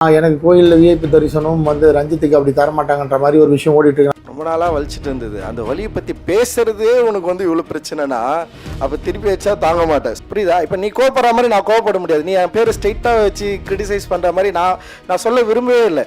எனக்கு கோயிலில் விஐபி தரிசனம் வந்து ரஞ்சித்துக்கு அப்படி தரமாட்டாங்கன்ற மாதிரி ஒரு விஷயம் ஓடிட்டு இருக்கு. ரொம்ப நாளாக வலிச்சிட்டு இருந்தது. அந்த வலியை பற்றி பேசுறதே உனக்கு வந்து இவ்வளோ பிரச்சனைனா அப்போ திருப்பி வச்சா தாங்க மாட்டேன். புரியுதா? இப்போ நீ கோவப்படுற மாதிரி நான் கோவப்பட முடியாது. நீ என் பேரை ஸ்ட்ரெயிட்டாக வச்சு கிரிட்டிசைஸ் பண்ணுற மாதிரி நான் சொல்ல விரும்பவே இல்லை.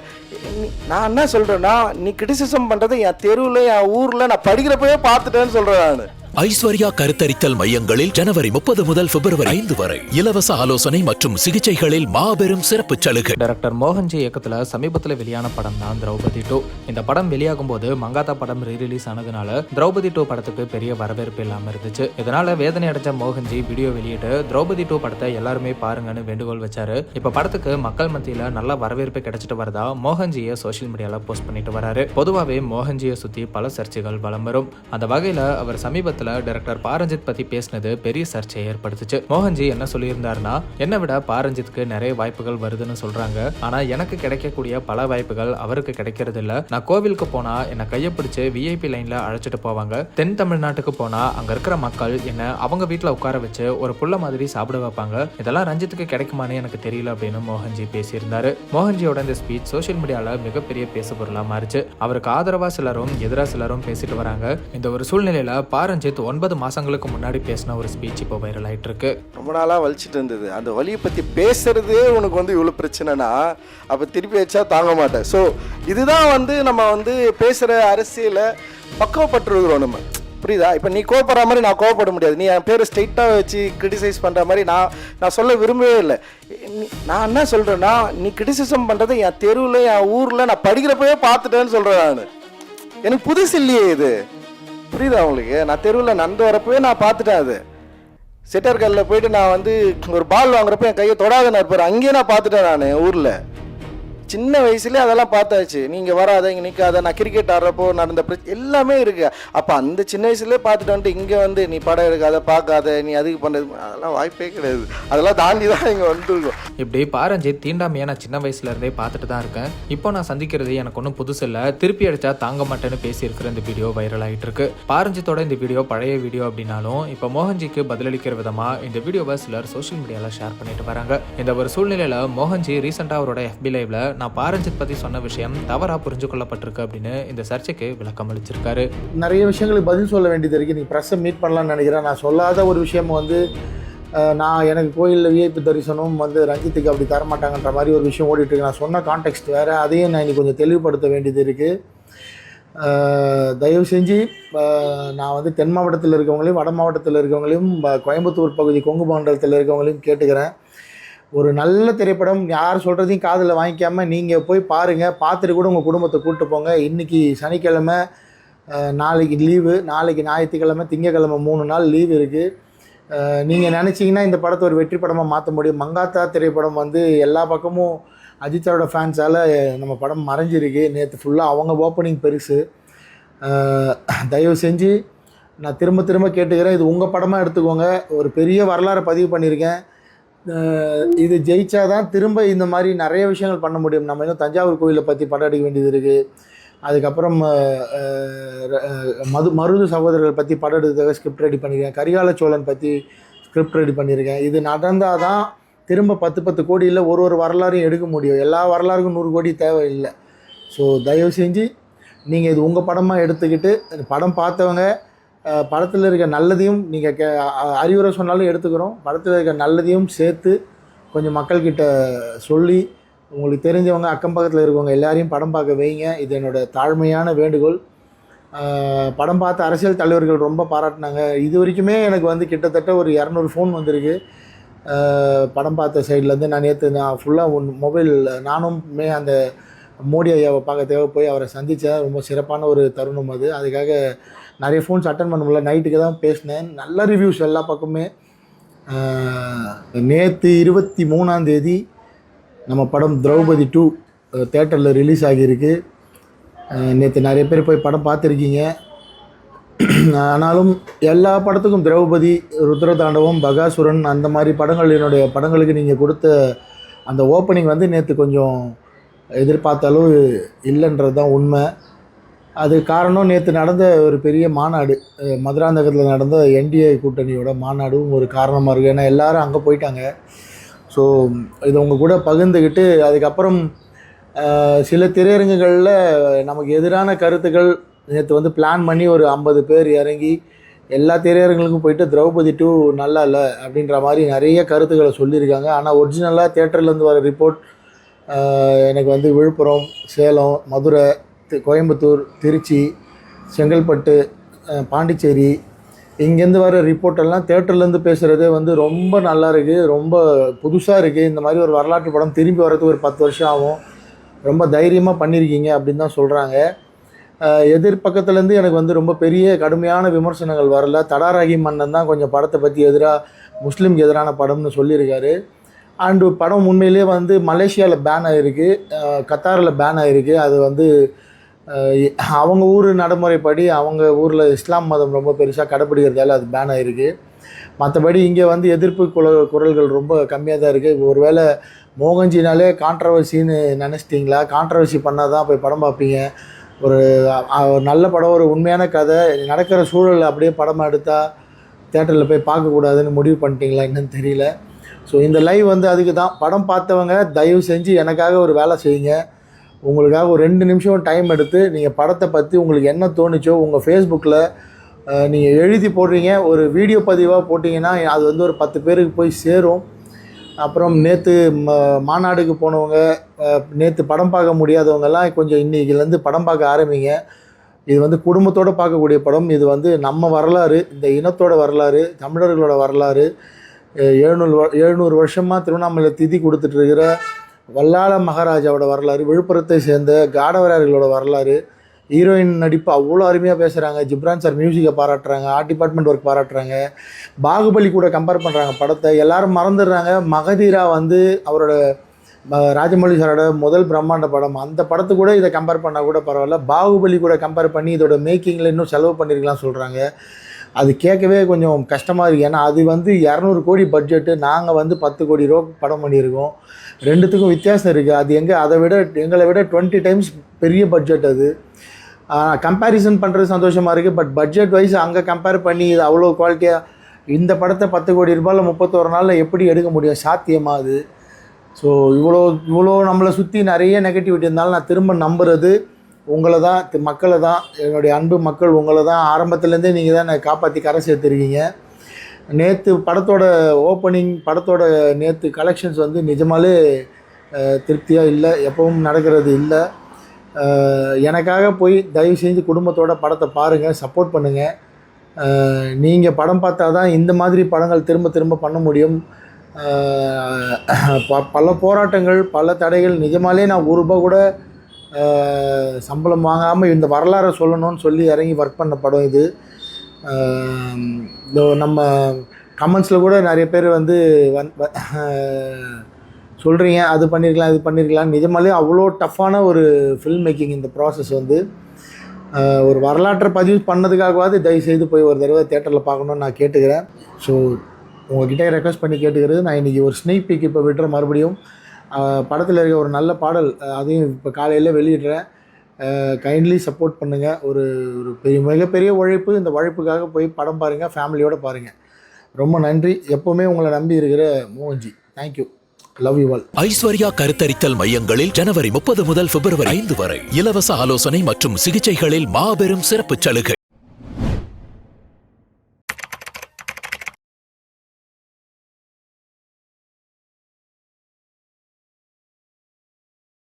நான் என்ன சொல்கிறேன்னா, நீ கிரிட்டிசிசம் பண்ணுறது என் தெருவில் என் ஊரில் நான் படிக்கிறப்பவே பார்த்துட்டேன்னு சொல்கிறேன் நான். ஐஸ்வர்யா கருத்தரித்தல் மையங்களில் ஜனவரி 30 முதல் பிப்ரவரி 5 வரை இலவச ஆலோசனை மற்றும் சிகிச்சைகளில் மாபெரும் சிறப்பு சலுகை. டைரக்டர் மோகன்ஜி இயக்கத்துல சமீபத்தில் வெளியான படம் தான் திரௌபதி 2. இந்த படம் வெளியாகும் போது மங்காத்தா படம் ரீரிலீஸ் ஆனதுனால திரௌபதி 2 படத்துக்கு பெரிய வரவேற்பு இல்லாம இருந்துச்சு. இதனால வேதனை அடைஞ்ச மோகன்ஜி வீடியோ வெளியிட்டு திரௌபதி 2 படத்தை எல்லாருமே பாருங்கன்னு வேண்டுகோள் வச்சாரு. இப்ப படத்துக்கு மக்கள் மத்தியில நல்ல வரவேற்பு கிடைச்சிட்டு வரதா மோகன்ஜியை சோசியல் மீடியால போஸ்ட் பண்ணிட்டு வராரு. பொதுவாகவே மோகன்ஜியை சுத்தி பல சர்ச்சைகள் வலம் வரும். அந்த வகையில அவர் சமீபத்தில் டைரக்டர் பாரஞ்சித் பத்தி பேசினது பெரிய சர்ச்சையை ஏற்படுத்துச்சு. மோகன்ஜி என்ன சொல்லியிருந்தாருன்னா, என்னை விட பாரஞ்சித்துக்கு நிறைய வாய்ப்புகள் வருதுன்னு சொல்றாங்க. ஆனா எனக்கு கிடைக்கக்கூடிய பல வாய்ப்புகள் அவருக்கு கிடைக்கிறது இல்ல. நான் கோவிலுக்கு போனா என்ன கையை பிடிச்சு விஐபி லைன்ல அழைச்சிட்டு போவாங்க. தென் தமிழ்நாட்டுக்கு போனா அங்க இருக்கிற மக்கள் என்ன அவங்க வீட்டுல உட்கார வச்சு ஒரு புள்ள மாதிரி சாப்பிட வைப்பாங்க. இதெல்லாம் ரஞ்சித்துக்கு கிடைக்குமான்னு எனக்கு தெரியல அப்படின்னு மோகன்ஜி பேசியிருந்தாரு. மோகன்ஜியோட இந்த ஸ்பீச் சோசியல் மீடியால மிகப்பெரிய பேசுபொருளா மாறிச்சு. அவருக்கு ஆதரவா சிலரும் எதிராக சிலரும் பேசிட்டு வராங்க. இந்த ஒரு சூழ்நிலையில பாரஞ்சித் 9 மாசங்களுக்கு முன்னாடி பேசின ஒரு ஸ்பீச் இப்போ வைரல் ஆயிட்டு இருக்கு. ரொம்ப நாளாக வலிச்சிட்டு இருந்தது. அந்த வலியை பற்றி பேசுறதே உனக்கு வந்து இவ்வளோ பிரச்சனைனா அப்போ திருப்பி வச்சா தாங்க மாட்டேன். ஸோ இதுதான் வந்து நம்ம வந்து பேசுகிற அரசியலை பக்குவப்பட்டுருக்கிறோம் நம்ம. புரியுதா? இப்போ நீ கோவப்படுற மாதிரி நான் கோவப்பட முடியாது. நீ என் பேரை ஸ்ட்ரெயிட்டாக வச்சு கிரிட்டிசைஸ் பண்ணுற மாதிரி நான் சொல்ல விரும்பவே இல்லை. நான் என்ன சொல்கிறேன்னா, நீ கிரிட்டிசிசம் பண்ணுறது என் தெருவில் என் ஊரில் நான் படிக்கிறப்பவே பார்த்துட்டேன்னு சொல்கிறேன் நான். எனக்கு புதுசு இல்லையே இது. புரியுதா உங்களுக்கு? நான் தெருவில் நடந்து வரப்பவே நான் பார்த்துட்டேன். அது செட்டர் கல்லில் போயிட்டு நான் வந்து ஒரு பால் வாங்குறப்ப என் கையை தொடாத இருப்பார். அங்கேயே நான் பார்த்துட்டேன். நான் ஊரில் சின்ன வயசுலேயே அதெல்லாம் பார்த்தாச்சு. நீங்கள் வராத, இங்கே நிற்காத, நான் கிரிக்கெட் ஆடுறப்போ நடந்த எல்லாமே இருக்கு. அப்போ அந்த சின்ன வயசுலேயே பார்த்துட்டு வந்துட்டு இங்கே வந்து நீ படம் எடுக்காத, பார்க்காத, நீ அதுக்கு பண்ணுறது, அதெல்லாம் வாய்ப்பே கிடையாது. அதெல்லாம் தாண்டி தான் இங்கே வந்துருக்கோம். இப்படி பாரஞ்சித் தீண்டாமையை நான் சின்ன வயசுல இருந்தே பார்த்துட்டு தான் இருக்கேன். இப்போ நான் சந்திக்கிறது எனக்கு ஒன்றும் புதுசு இல்லை. திருப்பி அடிச்சா தாங்க மாட்டேன்னு பேசியிருக்கிற இந்த வீடியோ வைரல் ஆகிட்டு இருக்கு. பாரஞ்சித்தோட இந்த வீடியோ பழைய வீடியோ அப்படின்னாலும் இப்போ மோகன்ஜிக்கு பதிலளிக்கிற விதமா இந்த வீடியோவை சிலர் சோஷியல் மீடியால ஷேர் பண்ணிட்டு வராங்க. இந்த ஒரு சூழ்நிலையில மோகன்ஜி ரீசெண்டா அவரோட FB லைவ்ல நான் பாரஞ்சித் பத்தி சொன்ன விஷயம் தவறா புரிஞ்சு கொள்ளப்பட்டிருக்கு அப்படின்னு இந்த சர்ச்சைக்கு விளக்கம் அளிச்சிருக்காரு. நிறைய விஷயங்களுக்கு பதில் சொல்ல வேண்டியது இருக்குது. நீ ப்ரெஸ்ஸை மீட் பண்ணலான்னு நினைக்கிறேன். நான் சொல்லாத ஒரு விஷயம் வந்து எனக்கு கோயிலில் விஐபி தரிசனம் வந்து ரஞ்சித்துக்கு அப்படி தரமாட்டாங்கன்ற மாதிரி ஒரு விஷயம் ஓடிட்டுருக்கு. நான் சொன்ன கான்டெக்ட் வேறு. அதையும் நான் இன்னைக்கு கொஞ்சம் தெளிவுபடுத்த வேண்டியது இருக்குது. தயவு செஞ்சு நான் வந்து தென் மாவட்டத்தில் இருக்கவங்களையும் வட மாவட்டத்தில் இருக்கவங்களையும் கோயம்புத்தூர் பகுதி கொங்கு மண்டலத்தில் இருக்கவங்களையும் கேட்டுக்கிறேன். ஒரு நல்ல திரைப்படம் யார் சொல்கிறதையும் காதில் வாங்கிக்காமல் நீங்கள் போய் பாருங்கள். பார்த்துட்டு கூட உங்கள் குடும்பத்தை கூப்பிட்டு போங்க. இன்றைக்கி சனிக்கிழமை, நாளைக்கு லீவு, நாளைக்கு ஞாயிற்றுக்கிழமை, திங்கக்கிழமை 3 நாள் லீவு இருக்குது. நீங்கள் நினச்சிங்கன்னா இந்த படத்தை ஒரு வெற்றி படமாக மாற்ற முடியும். மங்காத்தா திரைப்படம் வந்து எல்லா பக்கமும் அஜித்தோட ஃபேன்ஸால் நம்ம படம் மறைஞ்சிருக்கு. நேற்று ஃபுல்லாக அவங்க ஓப்பனிங் பெருசு. தயவு செஞ்சு நான் திரும்ப திரும்ப கேட்டுக்கிறேன், இது உங்கள் படமாக எடுத்துக்கோங்க. ஒரு பெரிய வரலாறை பதிவு பண்ணியிருக்கேன். இது ஜெயிச்சா தான் திரும்ப இந்த மாதிரி நிறைய விஷயங்கள் பண்ண முடியும். நம்ம இன்னும் தஞ்சாவூர் கோயிலை பற்றி படம் எடுக்க வேண்டியது இருக்குது. அதுக்கப்புறம் மருது சகோதரர்கள் பற்றி படம் எடுக்கிறதுக்காக ஸ்கிரிப்ட் ரெடி பண்ணியிருக்கேன். கரிகால சோழன் பற்றி ஸ்கிரிப்ட் ரெடி பண்ணியிருக்கேன். இது நடந்தால் தான் திரும்ப 10 கோடியில் ஒரு வரலாறையும் எடுக்க முடியும். எல்லா வரலாறுக்கும் 100 கோடி தேவையில்லை. ஸோ தயவு செஞ்சு நீங்கள் இது உங்கள் படமாக எடுத்துக்கிட்டு, படம் பார்த்தவங்க படத்தில் இருக்க நல்லதையும் நீங்கள் அறிவுரை சொன்னாலும் எடுத்துக்கிறோம். படத்தில் இருக்க நல்லதையும் சேர்த்து கொஞ்சம் மக்கள்கிட்ட சொல்லி, உங்களுக்கு தெரிஞ்சவங்க அக்கம் பக்கத்தில் இருக்கவங்க எல்லாரையும் படம் பார்க்க வைங்க. இது என்னோடய தாழ்மையான வேண்டுகோள். படம் பார்த்த அரசியல் தலைவர்கள் ரொம்ப பாராட்டினாங்க. இது வரைக்குமே எனக்கு வந்து கிட்டத்தட்ட ஒரு 200 ஃபோன் வந்திருக்கு படம் பார்த்த சைட்லேருந்து. நான் ஃபுல்லாக மொபைல் நானுமே அந்த மோடி ஐயாவை பார்க்க தேவை போய் அவரை சந்தித்தேன். ரொம்ப சிறப்பான ஒரு தருணம் அது. அதுக்காக நிறைய ஃபோன்ஸ் அட்டன் பண்ண முடியல. நைட்டுக்கு தான் பேசினேன். நல்ல ரிவ்யூஸ் எல்லா பக்கமே. நேற்று 23ஆம் தேதி நம்ம படம் திரௌபதி 2 தேட்டரில் ரிலீஸ் ஆகியிருக்கு. நேற்று நிறைய பேர் போய் படம் பார்த்துருக்கீங்க. ஆனாலும் எல்லா படத்துக்கும் திரௌபதி, ருத்ரதாண்டவம், பகாசுரன் அந்த மாதிரி என்னுடைய படங்களுக்கு நீங்கள் கொடுத்த அந்த ஓப்பனிங் வந்து நேற்று கொஞ்சம் எதிர்பார்த்த அளவு இல்லைன்றது தான் உண்மை. அது காரணம் நேற்று நடந்த ஒரு பெரிய மாநாடு, மதுராந்தகத்தில் நடந்த NDA கூட்டணியோட மாநாடும் ஒரு காரணமாக இருக்குது. ஏன்னா எல்லோரும் அங்கே போயிட்டாங்க. ஸோ இதை உங்கள் கூட பகிர்ந்துக்கிட்டு அதுக்கப்புறம் சில திரையரங்குகளில் நமக்கு எதிரான கருத்துக்கள் நேற்று வந்து பிளான் பண்ணி ஒரு 50 பேர் இறங்கி எல்லா திரையரங்குகளுக்கும் போயிட்டு திரௌபதி 2 நல்லா இல்லை அப்படின்ற மாதிரி நிறைய கருத்துக்களை சொல்லியிருக்காங்க. ஆனால் ஒரிஜினலாக தேட்டர்லேருந்து வர ரிப்போர்ட் எனக்கு வந்து விழுப்புரம், சேலம், மதுரை, கோயம்புத்தூர், திருச்சி, செங்கல்பட்டு, பாண்டிச்சேரி இங்கேருந்து வர ரிப்போர்ட்டெல்லாம் தேட்டர்லேருந்து பேசுகிறதே வந்து ரொம்ப நல்லா இருக்குது, ரொம்ப புதுசாக இருக்குது. இந்த மாதிரி ஒரு வரலாற்று படம் திரும்பி வரதுக்கு ஒரு 10 வருஷம் ஆகும், ரொம்ப தைரியமாக பண்ணியிருக்கீங்க அப்படின்னு தான் சொல்கிறாங்க. எதிர்பக்கத்துலேருந்து எனக்கு வந்து ரொம்ப பெரிய கடுமையான விமர்சனங்கள் வரல. தடாராகி மன்னன் தான் கொஞ்சம் படத்தை பற்றி முஸ்லீம்க்கு எதிரான படம்னு சொல்லியிருக்காரு. அண்டு படம் உண்மையிலே வந்து மலேசியாவில் பேன் ஆகிருக்கு, கத்தாரில் பேன் ஆகிருக்கு. அது வந்து அவங்க ஊர் நடைமுறைப்படி அவங்க ஊரில் இஸ்லாம் மதம் ரொம்ப பெருசாக கடைப்பிடிக்கிறதால அது பேன் ஆகிருக்கு. மற்றபடி இங்கே வந்து எதிர்ப்பு குரல்கள் ரொம்ப கம்மியாக தான் இருக்குது. ஒருவேளை மோகன்ஜினாலே கான்ட்ரவர்சின்னு நினச்சிட்டிங்களா? கான்ட்ரவர்சி பண்ணால் தான் போய் படம் பார்ப்பீங்க. ஒரு நல்ல படம், ஒரு உண்மையான கதை நடக்கிற சூழல் அப்படியே படமாக எடுத்தால் தேட்டரில் போய் பார்க்கக்கூடாதுன்னு முடிவு பண்ணிட்டீங்களா என்னன்னு தெரியல. ஸோ இந்த லைவ் வந்து அதுக்கு தான். படம் பார்த்தவங்க தயவு செஞ்சு எனக்காக ஒரு வேலை செய்யுங்க. உங்களுக்காக ஒரு 2 நிமிஷம் டைம் எடுத்து நீங்கள் படத்தை பற்றி உங்களுக்கு என்ன தோணுச்சோ உங்கள் ஃபேஸ்புக்கில் நீங்கள் எழுதி போடுறீங்க, ஒரு வீடியோ பதிவாக போட்டிங்கன்னா அது வந்து ஒரு 10 பேருக்கு போய் சேரும். அப்புறம் நேற்று மாநாடுக்கு போனவங்க, நேற்று படம் பார்க்க முடியாதவங்கெல்லாம் கொஞ்சம் இன்றைக்கிலேருந்து படம் பார்க்க ஆரம்பிங்க. இது வந்து குடும்பத்தோடு பார்க்கக்கூடிய படம். இது வந்து நம்ம வரலாறு, இந்த இனத்தோட வரலாறு, தமிழர்களோட வரலாறு. 700 வருஷமாக திருவண்ணாமலை திதி கொடுத்துட்ருக்கிற வல்லாள மகாராஜாவோட வரலாறு, விழுப்புரத்தை சேர்ந்த காடவரார்களோட வரலாறு. ஹீரோயின் நடிப்பு அவ்வளோ அருமையாக பேசுகிறாங்க. ஜிப்ரான் சார் மியூசிக்கை பாராட்டுறாங்க, ஆர்ட் டிபார்ட்மெண்ட் ஒர்க் பாராட்டுறாங்க, பாகுபலி கூட கம்பேர் பண்ணுறாங்க படத்தை. எல்லோரும் மறந்துடுறாங்க மகதீரா வந்து அவரோட ராஜமௌழி சாரோட முதல் பிரம்மாண்ட படம். அந்த படத்து கூட இதை கம்பேர் பண்ணால் கூட பரவாயில்ல, பாகுபலி கூட கம்பேர் பண்ணி இதோட மேக்கிங்கில் இன்னும் செலவு பண்ணியிருக்கலாம் சொல்கிறாங்க. அது கேட்கவே கொஞ்சம் கஷ்டமாக இருக்குது. ஏன்னா அது வந்து 200 கோடி பட்ஜெட்டு, நாங்கள் வந்து 10 கோடி ரூபா படம் பண்ணியிருக்கோம். ரெண்டுத்துக்கும் வித்தியாசம் இருக்குது. அது எங்களை விட 20 டைம்ஸ் பெரிய பட்ஜெட் அது. கம்பேரிசன் பண்ணுறது சந்தோஷமாக இருக்குது. பட் பட்ஜெட் வைஸ் அங்கே கம்பேர் பண்ணி இது அவ்வளோ குவாலிட்டியாக இந்த படத்தை 10 கோடி ரூபாயில் 31 நாளில் எப்படி எடுக்க முடியும்? சாத்தியமாக அது? ஸோ இவ்வளோ நம்மளை சுற்றி நிறைய நெகட்டிவிட்டி இருந்தாலும் நான் திரும்ப நம்புறது உங்களை தான், மக்களை தான், என்னுடைய அன்பு மக்கள் உங்களை தான். ஆரம்பத்துலேருந்தே நீங்கள் தான் என்னை காப்பாற்றி கரை சேர்த்துருக்கீங்க. நேற்று படத்தோட ஓப்பனிங், படத்தோட நேற்று கலெக்ஷன்ஸ் வந்து நிஜமாலே திருப்தியாக இல்லை, எப்பவும் நடக்கிறது இல்லை. எனக்காக போய் தயவு செஞ்சு குடும்பத்தோட படத்தை பாருங்கள், சப்போர்ட் பண்ணுங்கள். நீங்கள் படம் பார்த்தா தான் இந்த மாதிரி படங்கள் திரும்ப திரும்ப பண்ண முடியும். பல போராட்டங்கள், பல தடைகள். நிஜமாலே நான் ₹1 கூட சம்பளம் வாங்காமல் இந்த வரலாறை சொல்லணும்னு சொல்லி இறங்கி ஒர்க் பண்ண படம் இது. நம்ம கமெண்ட்ஸில் கூட நிறைய பேர் வந்து சொல்கிறீங்க அது பண்ணியிருக்கலாம் இது பண்ணியிருக்கலாம். நிஜமாலே அவ்வளோ டஃப்பான ஒரு ஃபில்ம் மேக்கிங் இந்த ப்ராசஸ் வந்து. ஒரு வரலாற்றை பதிவு பண்ணதுக்காகவாது தயவுசெய்து போய் ஒரு தடவை தேட்டரில் பார்க்கணுன்னு நான் கேட்டுக்கிறேன். ஸோ உங்கள்கிட்ட ரெக்வஸ்ட் பண்ணி கேட்டுக்கிறது, நான் இன்றைக்கி ஒரு ஸ்னேக் பீக் இப்போ விட்டுற மறுபடியும் படத்தில் இருக்க ஒரு நல்ல பாடல் அதையும் இப்போ காலையில் வெளியிடுறேன். கைண்ட்லி சப்போர்ட் பண்ணுங்கள். ஒரு மிகப்பெரிய உழைப்பு. இந்த உழைப்புக்காக போய் படம் பாருங்கள், ஃபேமிலியோடு பாருங்கள். ரொம்ப நன்றி. எப்போவுமே உங்களை நம்பி இருக்கிற Mohanji. Thank you. Love you all. Aishwarya கருத்தரித்தல் மையங்களில் ஜனவரி 30 முதல் பிப்ரவரி 5 வரை இலவச ஆலோசனை மற்றும் சிகிச்சைகளில் மாபெரும் சிறப்பு சலுகை.